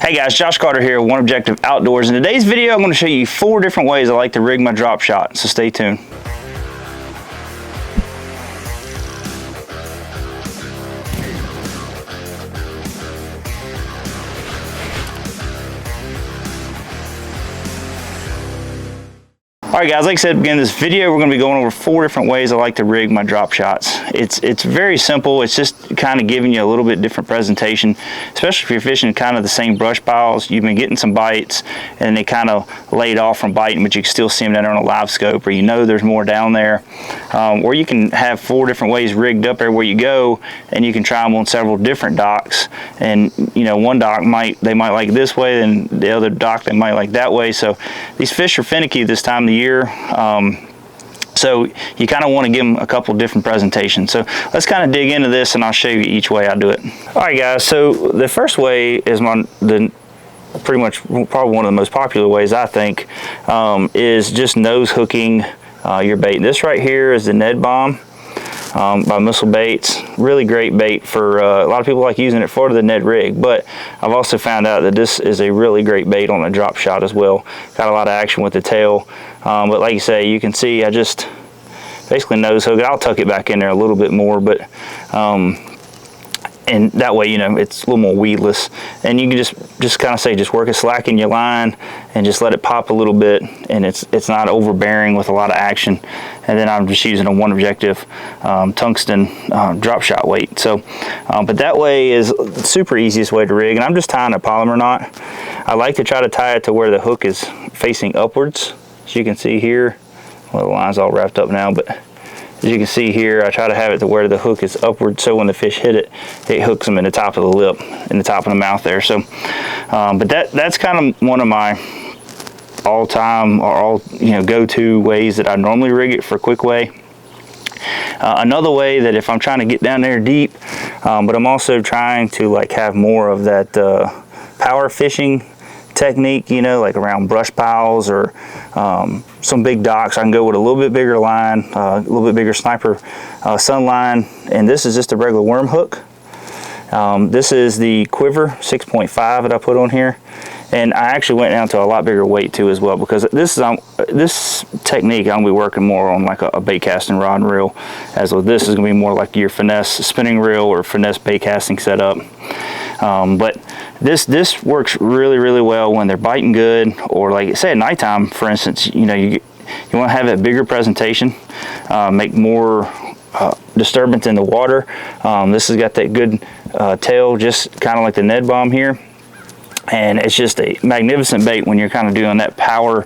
Hey guys, Josh Carter here, One Objective Outdoors. In today's video, I'm going to show you 4 different ways I like to rig my drop shot, so stay tuned. Alright guys, like I said at the beginning of this video, we're going to be going over 4 different ways I like to rig my drop shots. It's very simple. It's just kind of giving you a little bit different presentation, especially if you're fishing kind of the same brush piles. You've been getting some bites and they kind of laid off from biting, but you can still see them down there on a live scope, or you know there's more down there. Or you can have 4 different ways rigged up everywhere you go, and you can try them on several different docks. And you know, one dock they might like this way, and the other dock they might like that way. So these fish are finicky this time of the year. So you kind of want to give them a couple different presentations. So let's kind of dig into this and I'll show you each way I do it. All right guys, so the first way is pretty much probably one of the most popular ways I think, is just nose hooking your bait. This right here is the Ned Bomb by Missile Baits. Really great bait for a lot of people like using it for the Ned rig, but I've also found out that this is a really great bait on a drop shot as well. Got a lot of action with the tail, but like you say, you can see I just basically nose hook it. I'll tuck it back in there a little bit more, but and that way, you know, it's a little more weedless, and you can just kind of say, just work it slack in your line and just let it pop a little bit, and it's not overbearing with a lot of action. And then I'm just using a One Objective tungsten drop shot weight. So but that way is the super easiest way to rig, and I'm just tying a polymer knot. I like to try to tie it to where the hook is facing upwards. As you can see here, well, the line's all wrapped up now, but as you can see here, I try to have it to where the hook is upward, so when the fish hit it, it hooks them in the top of the lip, in the top of the mouth there. So, but that's kind of one of my all-time or go-to ways that I normally rig it for quick way. Another way that if I'm trying to get down there deep, but I'm also trying to like have more of that power fishing technique, you know, like around brush piles or some big docks, I can go with a little bit bigger line, a little bit bigger Sniper Sun line, and this is just a regular worm hook. This is the Quiver 6.5 that I put on here, and I actually went down to a lot bigger weight too as well, because this technique I'm gonna be working more on like a bait casting rod and reel, as with this is gonna be more like your finesse spinning reel or finesse bait casting setup. But this works really well when they're biting good, or like say at nighttime, for instance. You know, you want to have a bigger presentation, make more disturbance in the water. This has got that good tail, just kind of like the Ned Bomb here, and it's just a magnificent bait when you're kind of doing that power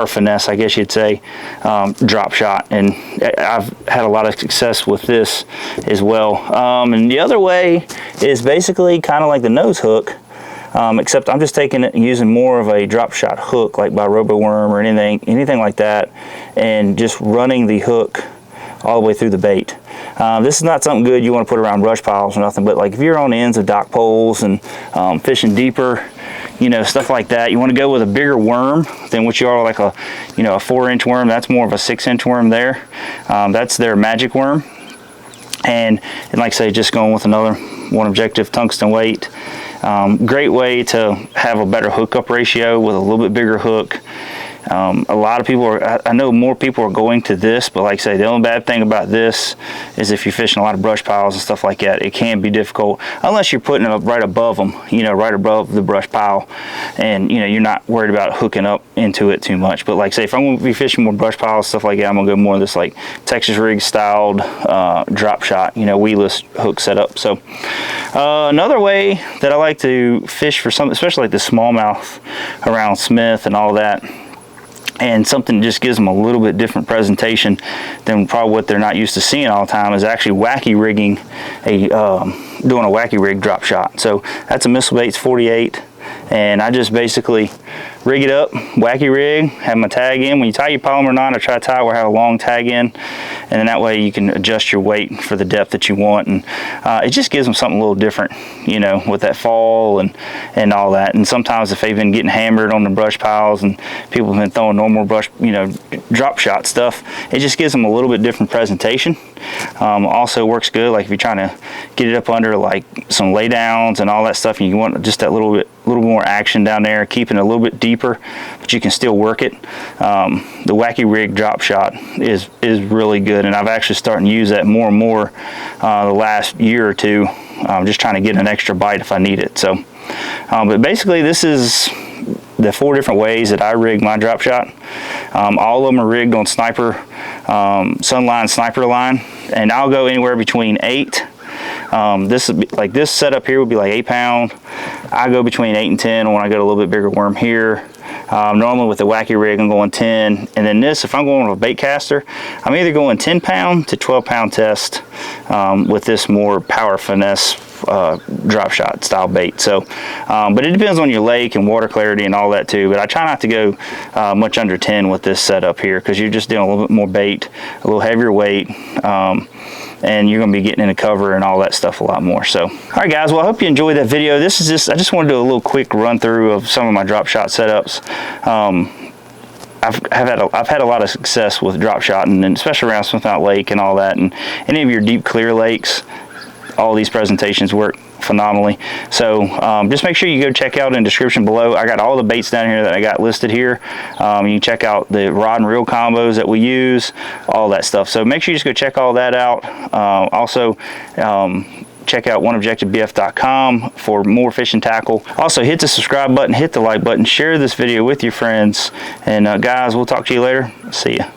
finesse, I guess you'd say, drop shot. And I've had a lot of success with this as well. And the other way is basically kind of like the nose hook, except I'm just taking it and using more of a drop shot hook, like by RoboWorm or anything like that, and just running the hook all the way through the bait. This is not something good you want to put around brush piles or nothing, but like if you're on the ends of dock poles and fishing deeper, you know, stuff like that, you want to go with a bigger worm than what you are, like a 4-inch worm. That's more of a 6-inch worm there. That's their magic worm. And like I say, just going with another One Objective tungsten weight. Great way to have a better hookup ratio with a little bit bigger hook. A lot of people I know more people are going to this, but like I say, the only bad thing about this is if you're fishing a lot of brush piles and stuff like that, it can be difficult unless you're putting it up right above them, you know, right above the brush pile, and you know, you're not worried about hooking up into it too much. But like I say, if I'm going to be fishing more brush piles, stuff like that, I'm going to go more of this like Texas rig styled drop shot, you know, weedless hook setup. So another way that I like to fish for something, especially like the smallmouth around Smith and all that, and something just gives them a little bit different presentation than probably what they're not used to seeing all the time, is actually wacky rigging doing a wacky rig drop shot. So that's a Missile Baits 48, and I just basically rig it up, wacky rig, have my tag in. When you tie your polymer knot, I try to tie it where I have a long tag in, and then that way you can adjust your weight for the depth that you want, and it just gives them something a little different, you know, with that fall and all that. And sometimes if they've been getting hammered on the brush piles and people have been throwing normal brush, you know, drop shot stuff, it just gives them a little bit different presentation. Also works good like if you're trying to get it up under like some lay downs and all that stuff, and you want just that little bit little more action down there, keeping it a little bit deeper, but you can still work it. The Wacky Rig drop shot is really good, and I've actually started to use that more and more the last year or two, just trying to get an extra bite if I need it. So, but basically this is the 4 different ways that I rig my drop shot. All of them are rigged on Sniper, Sunline Sniper line, and I'll go anywhere between 8. This would be, like this setup here would be like 8 pound. I go between 8 and 10 when I get a little bit bigger worm here. Normally with the Wacky Rig I'm going 10, and then this, if I'm going with a bait caster, I'm either going 10 pound to 12 pound test with this more power finesse drop shot style bait. So but it depends on your lake and water clarity and all that too, but I try not to go much under 10 with this setup here, because you're just doing a little bit more bait, a little heavier weight, and you're going to be getting into cover and all that stuff a lot more. So all right guys, well I hope you enjoyed that video. This is just, I just want to do a little quick run through of some of my drop shot setups. I've had a lot of success with drop shotting, and especially around Smith Mountain Lake and all that, and any of your deep clear lakes, all these presentations work phenomenally. So just make sure you go check out in the description below. I got all the baits down here that I got listed here. You can check out the rod and reel combos that we use, all that stuff. So make sure you just go check all that out. Also check out oneobjectivebf.com for more fishing tackle. Also hit the subscribe button, hit the like button, share this video with your friends, and guys, we'll talk to you later. See ya.